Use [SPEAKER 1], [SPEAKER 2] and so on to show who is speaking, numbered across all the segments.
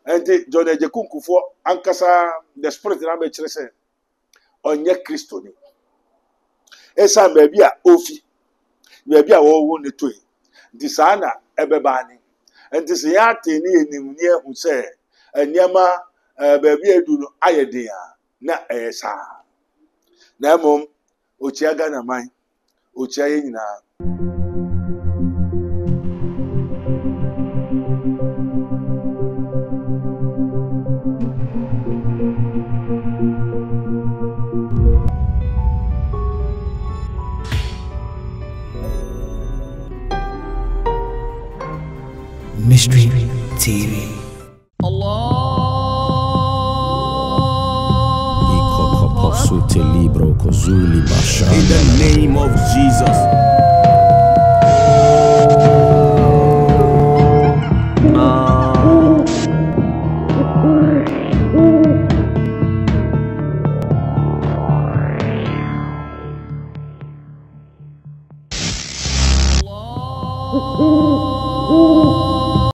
[SPEAKER 1] And John Ejekum for Ankasa, the spirit in America, on your Christoni. Esa baby a ofi, baby a wound the twin. Disana ebebani. And this yati ni near who say, and Yama baby do ayedea, na esa. Namum, Uchiaga na mine, Uchiaina.
[SPEAKER 2] Mystery TV.
[SPEAKER 3] In the name of Jesus.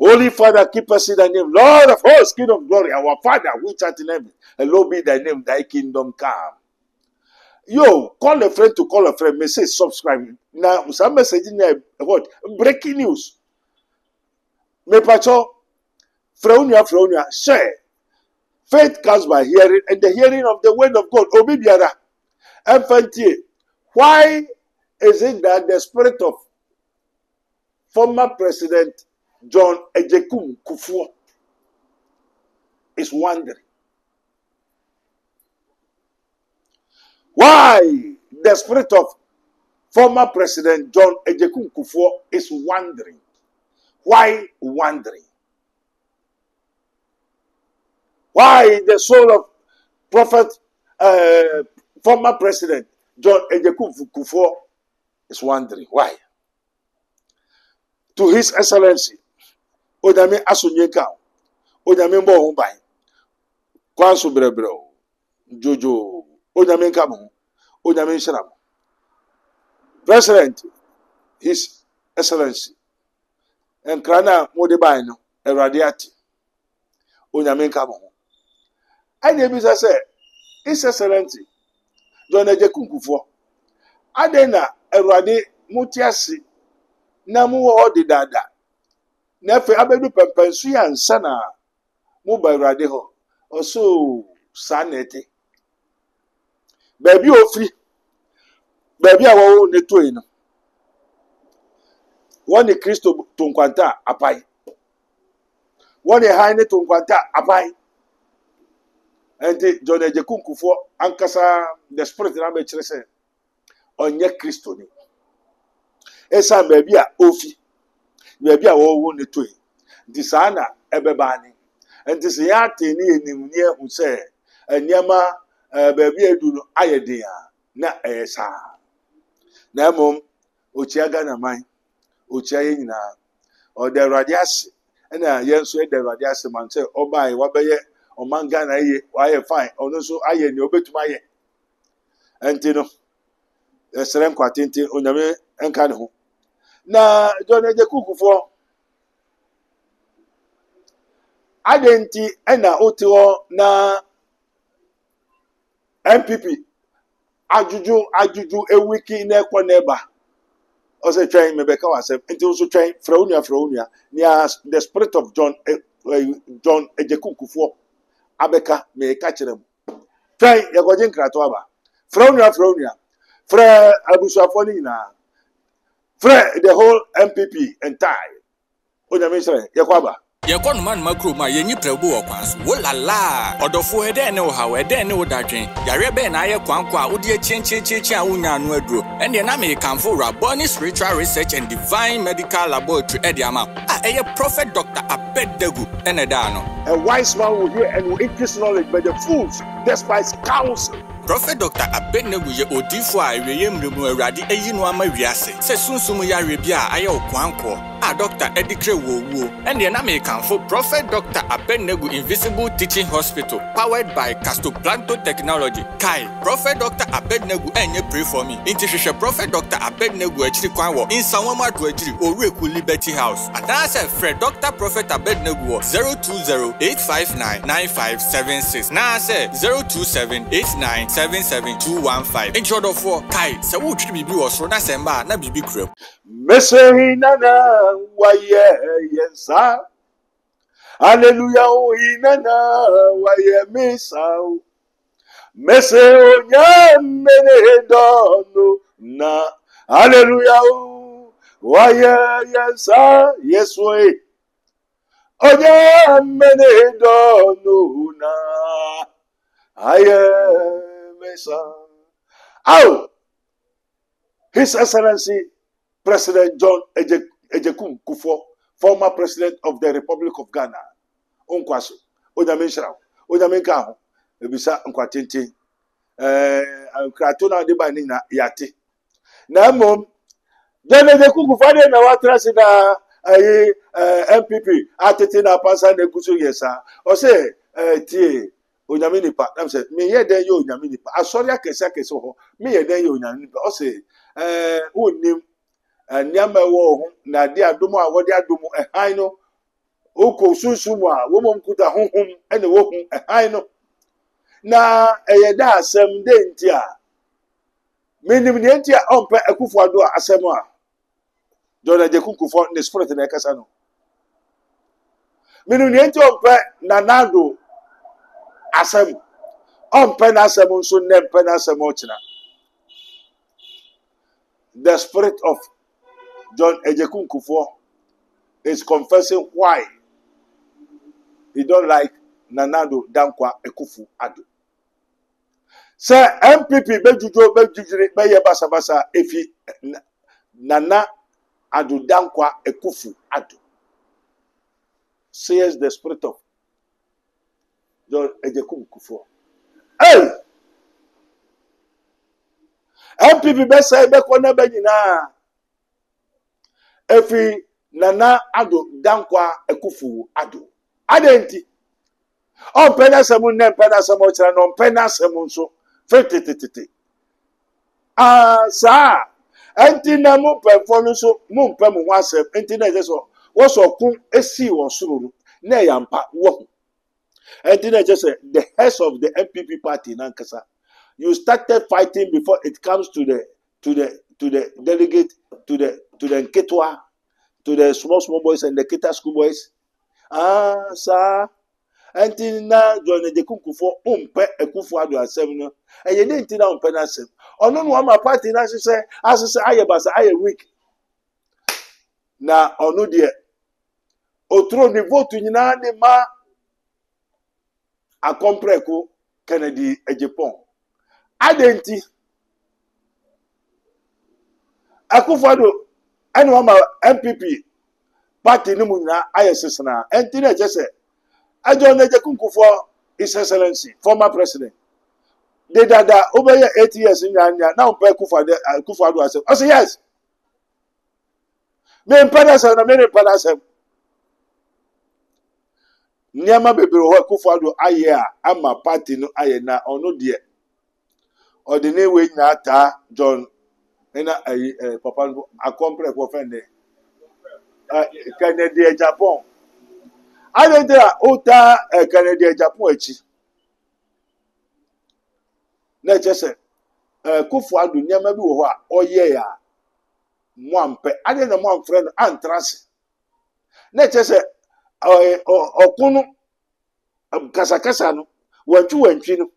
[SPEAKER 1] Holy Father, keep us in thy name. Lord of hosts, King of glory, our Father, which art in heaven, hallowed be thy name, thy kingdom come. Yo, call a friend to call a friend, message, subscribe. Now, some message in there, what? Breaking news. Me pacho, freunia, share. Faith comes by hearing, and the hearing of the word of God. Obibiara. Infantie. Why is it that the spirit of former President John Ejekum Kufuor is wandering? Why the spirit of former President John Ejekum Kufuor is wandering? Why wandering? Why the soul of former President John Ejekum Kufuor is wandering? Why? To His Excellency, Odame Asunyeka, Odame Mbohumbai, Kwansu Brebro, Jojo, Odame Kamu, Odame Sharam. President, His Excellency, and Krana Modibaino, Eradiati, Odame Kamu. I never say, His Excellency, John Ejekum Kufuor, Adena Eradi Mutiasi, Namu odi dada. Nefe abedu pempensu ya nsana muba irade ho. Oso sanete. Baby ofri. Baby awo neto ino. Wani Kristo tunkwanta apai. Wani haine tunkwanta apai. Enti John Ejekum Kufuor ankasa the spirit na be kire se onye Kristo ni. Esa baby a ofi. Baby a wo ne toy. Disana ebebani. And this yati ni enimnie hu se enyama baby edu no ayedea na esa. Na mom ochiaga na man. Ochiaye nyina. O de radiasi. Na yenso e de radiasi man se obai wabeye omanga na ye waye fine. Ono so aye ni obetuma ye. Enti no. Esere nkwatente onyame enka ne ho. Na John Ejekum Kufuor adenti ena otiwo na MPP ajuju ewiki na ekwo neba o se twen mebeka wasem enti o so twen fraunia near the spirit of John Ejekum Kufuor abeka me ka kirem twen yegoje nkrato aba fraunia fra abusuafo ni na the whole MPP entire. Onyamisre yakwaba.
[SPEAKER 4] Yakon man makro ma yenyi prebu okwanso. Wo la la. Odofo hede ne wo hawe de ne wo dadwen. Yare be na ye kwankwa odi echienchi a wonya anu aduro. Ene na me kanfo Raboni Spiritual Research and Divine Medical Laboratory ediama. Eye Prophet Dr. Abedegu ene da no.
[SPEAKER 1] A wise man will hear and will increase knowledge, but the fools despise counsel.
[SPEAKER 4] Prophet Dr. Abednego ye odifo a eweye mremu awurade ayi no ama wiase se sunsumu yare bia aye okwanko a Dr. Edikre Wowo and the name for Prophet Dr. Abednego Invisible Teaching Hospital powered by Castoplanto Technology. Kai Prophet Dr. Abednego enye pray for me. Intishisha Prophet Dr. Abednego echiri kwanwo in Sawama to echiri Oreku Liberty House. And I said Fred Dr. Prophet Abednego 020-859-9576. Now I said 027-8977-215. In short of 4 Kai se wo twi bibi wo so na semba na bibi krem.
[SPEAKER 1] Mesehi nana waye yensa. Hallelujah inana waye misa. Mese onya mene dono na. Hallelujah waye yensa. Yes way. Onya mene dono na. Aye misa. Oh, His Excellency President John Ejekum Kufuor, former President of the Republic of Ghana. Onkwaso, Ojamin Shrao, Ojamin Kaho, Ebisa Nkwatinti, Kratuna Debani na Yati. Na mom, John Ejekum Kufuor na watrasi na MPP, atete na pasa ne kusu yesa. Ose, tie, Ojamin nipa. Na mse, me ye den yo Ojamin nipa. Asori akese ho, me ye den yo Ojamin nipa. Ose, unim, Nyama wo na de adomo a wode adomo ehan no oko sunsumu a wo mom kuta honhom ene wo hu ehan no na eyeda asem de nti a minim ne nti a ompe Akufo Addo asem a John Ejekum Kufuor ne spirit na ekasa no minim ne nti ompe Nanado asem ompe na asem nso ne mpe na asem o kina. The spirit of John Ejekum Kufuor is confessing why he don't like Nanado Dankwa Akufo Addo. Say MPP bejujire beye basa efi Nana Addo Dankwa Akufo Addo. Says the spirit of John Ejekum Kufuor. Hey! MPP besa ebe kona benyina efi Nana Addo Dankwa Akufo Addo. Adenti. On pena semu ne pena semu chira no pena semu so fetete. Sa enti na mu pefo no so mu pem ho asem enti na je so wo so kun esi wo suru na yampa wo. Enti na je say the heads of the MPP party nankasa. You started fighting before it comes to the delegate, to the Nketwa, to the small boys and the Kita school boys. Sir. Until now, John Ejekum Kufuor umpe Akufo Addo asem no. E ye nti na umpe na asem. Ono no ma party na say aye basa aye weak. Na ono de otro ni vote nyina ni ma akompreko Kennedy Ejepon. Adenti Akufo Addo ene wa ma MPP party ni mu nyina ayesesena enti na je say John Ejekum Kufuor, His Excellency, former president. They dada over 8 years in Ghana. Now Akufo Addo asem. I say yes. Me impanasem na me impanasem. Nyama bebre ho Akufo Addo aye a ama party no aye na ono de. Ordinary we na ata John na papa akompre ko fende. Kennedy Japan. Adentera ota Kennedy Japan echi. Na chese Akufo Addo nyama bi wo ho a oye ya mwampe ade na mwamfre no antrase. Na chese okunu kasakasa no wantwi no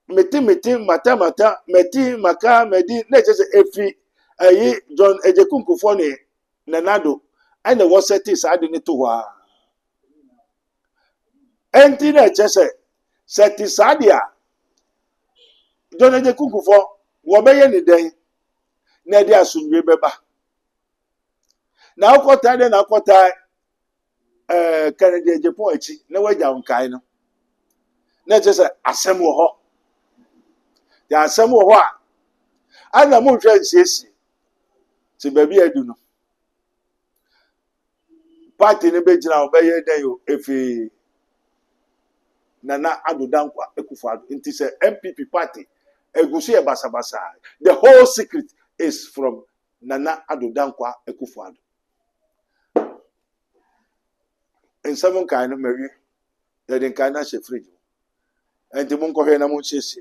[SPEAKER 1] meti mata meti maka medi na chese efi John Ejekum Kufuor ne Nanado ene wo seti sa ade ne to ho a enti na chese seti sa dia John Ejekum Kufuor wo beye ni den na dia asunwe beba na akota de na akota Kennedy Ejepon echi na waja nkai no na chese asem wo ho the asem wo ho a ana mo hwe nsiesie se baby adu no party ne bejina obeye den yo efi Nana Addo Dankwa Akufo-Addo inti se MPP party egusi e basabasa. The whole secret is from Nana Addo Dankwa Akufo-Addo. In seven kind of maybe they didn't kind of free. And the Munko Hena Munchesi.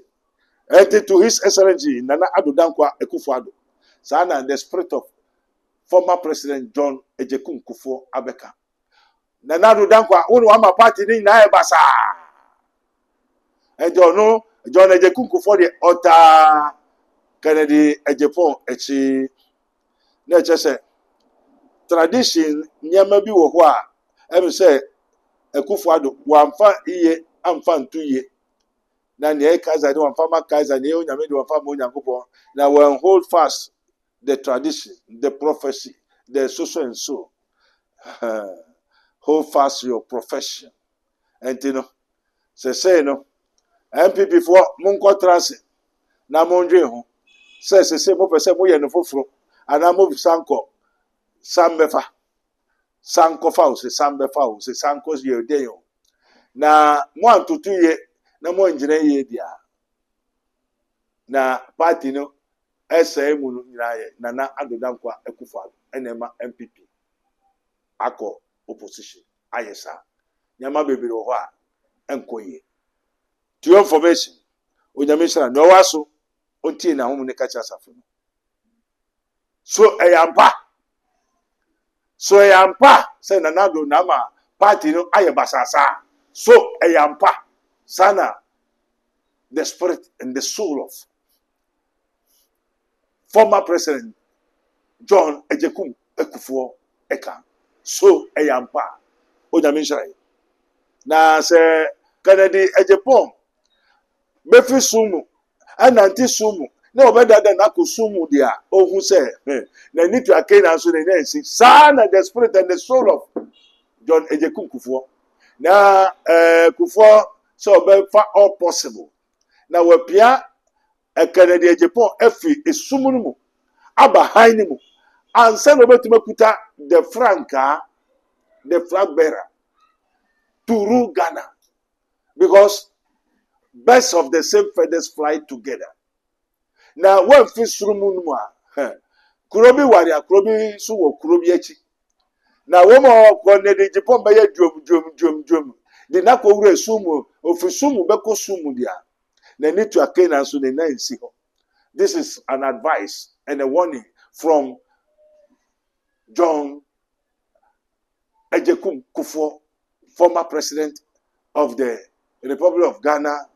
[SPEAKER 1] And to His Excellency Nana Addo Dankwa Akufo-Addo. Sana the spirit of former President John Ejekun Kufuor Abeka. Nana Addo Dankwa unu ama party ni na e basa. And John Ejekun Kufuor the Ota Kennedy Ejepon echi na chese tradition nyama bi wo ho a em say Akufo-Addo wamfa iye amfa ntu iye na ne kaza de wamfa makaza ne onyame de wamfa mo nyankopon na we hold fast the tradition, the prophecy, the so and so. Hold fast your profession. And you know, say no MPP for Munko Transit na mondwe ho say mo pese mo ye no foforo ana mo sanko sambefa sanko fa o se sambefa o se sanko ye deyo na mo antutu ye na mo njire ye dia na party no SM no nyiraye Nana Addo Dankwa Akufo-Addo enema MPP akọ opposition ayesa nyama bebere ho a enkoye to information onyame shira no waso ontie na homu ne kacha asafo no so eyampa say Nana Addo na ma party no aye basasa so eyampa sana the spirit and the soul of former President John Ejekun Kufuor Eka. So eyampa onyame shira na se Kennedy Ejepon befi sumu ananti sumu na obeda na ko sumu dia ohun se na need to akena so na nsi sana the spirit and the soul of John Ejekun Kufuor na Kufuor so obefa all possible na wapia Kennedy Ejepon efi esumu mu aba haini mu ansa no betuma kuta the franca the flag bearer to rule Ghana because birds of the same feathers fly together. Now when fish sumu mu a kurobi waria kurobi so wo kurobi echi na wo mo Kennedy Ejepon be ye dwom de na ko wure sumu ofi sumu be ko sumu dia na need to akena so na nsi ho. This is an advice and a warning from John Ejekun Kufuor, former president of the Republic of Ghana,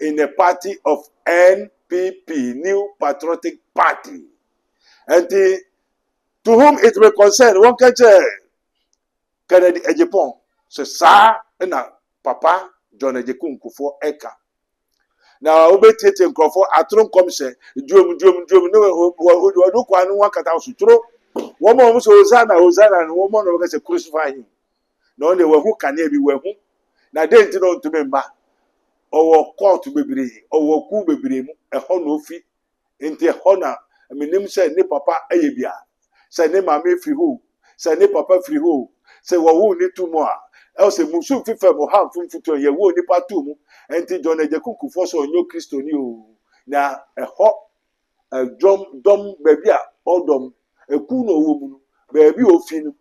[SPEAKER 1] in the party of NPP, New Patriotic Party. And to whom it may concern, one can say, Kennedy Ejepon, say, sir, and Papa John Ejekun Kufuor Eka. Now, obetete nkrofo atron komse dwom no wo kwa no wakata osutro wo mo so Hosanna no wo mo no ka se crucify him no ne wo hu kane bi wo hu na de nti no ntube mba owo court bebiri owo ku bebiri mu ho no fi nti ho na minim se ne papa ayebia se ne mama free ho se ne papa free ho se wo hu ni tumo a else musu fifa mo ha mfumfuto ye wo nipa tu mu enti John Ejekun Kufuor so onyo Kristo ni o na eho dom baby a odom eku no wo mu baby ofi no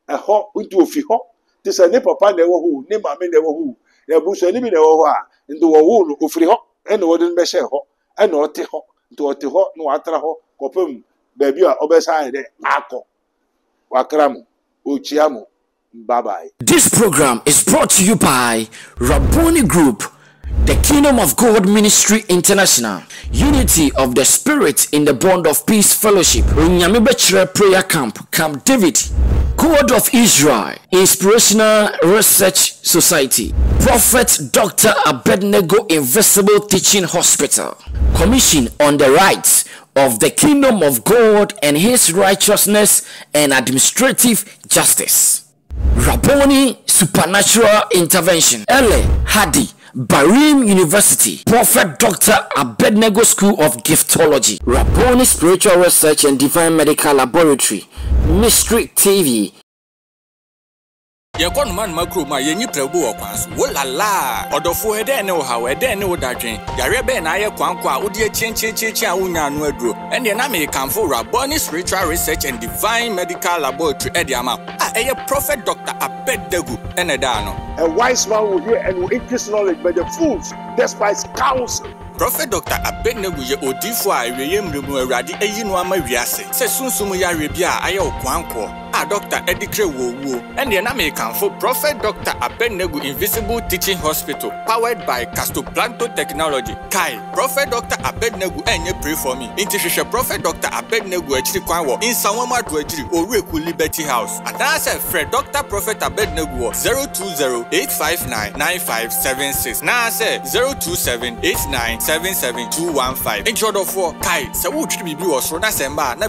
[SPEAKER 1] eho nti ofi ho ti se ne papa na ewo ho ne mama na ewo ho na buso ni bi na ewo ho a nti wo wo no ofiri ho ene wo de be she ho ene ote ho nti ote ho no atra ho kopem baby a obesa de akọ wakramu ochiamu. Bye-bye.
[SPEAKER 2] This program is brought to you by Rabboni Group, the Kingdom of God Ministry International, Unity of the Spirit in the Bond of Peace Fellowship, Nyamibechre Prayer Camp, Camp David, God of Israel, Inspirational Research Society, Prophet Dr. Abednego Invisible Teaching Hospital, Commission on the Rights of the Kingdom of God and His Righteousness and Administrative Justice, Rabboni Supernatural Intervention, Ele Hadi Barim University, Prophet Dr. Abednego School of Giftology, Rabboni Spiritual Research and Divine Medical Laboratory, Mystery TV.
[SPEAKER 4] Yakon man makroma yenyi prebu okwanso wo lala odofo hede ne wo hawe de ne wo dadwen yare be na aye kwankwa a wodi chenchecheche a wonya anu aduro ene na me kanfo Rabboni Spiritual Research and Divine Medical Laboratory ediama eye Prophet Dr. Abednego ene da no.
[SPEAKER 1] A wise man will hear and will increase knowledge, but the fools despise counsel.
[SPEAKER 4] Prophet Dr. Abednego ye odifo a eweye mremu awrade eyi no ama wiase se sunsum yare bia aye okwanko a Dr. Edikre wo ene na me kanfo Prophet Dr. Abednego Invisible Teaching Hospital powered by Castoplanto Technology. Kai Prophet Dr. Abednego enye pray for me. Inti hwehwe Prophet Dr. Abednego akiri kwan wo Insanwama do akiri Orueku Liberty House. Adase Fred Dr. Prophet Abednego 020-859-9576. Na say 027-8977-215. Introdo for Kai se wo twiri bibi wo so na semba na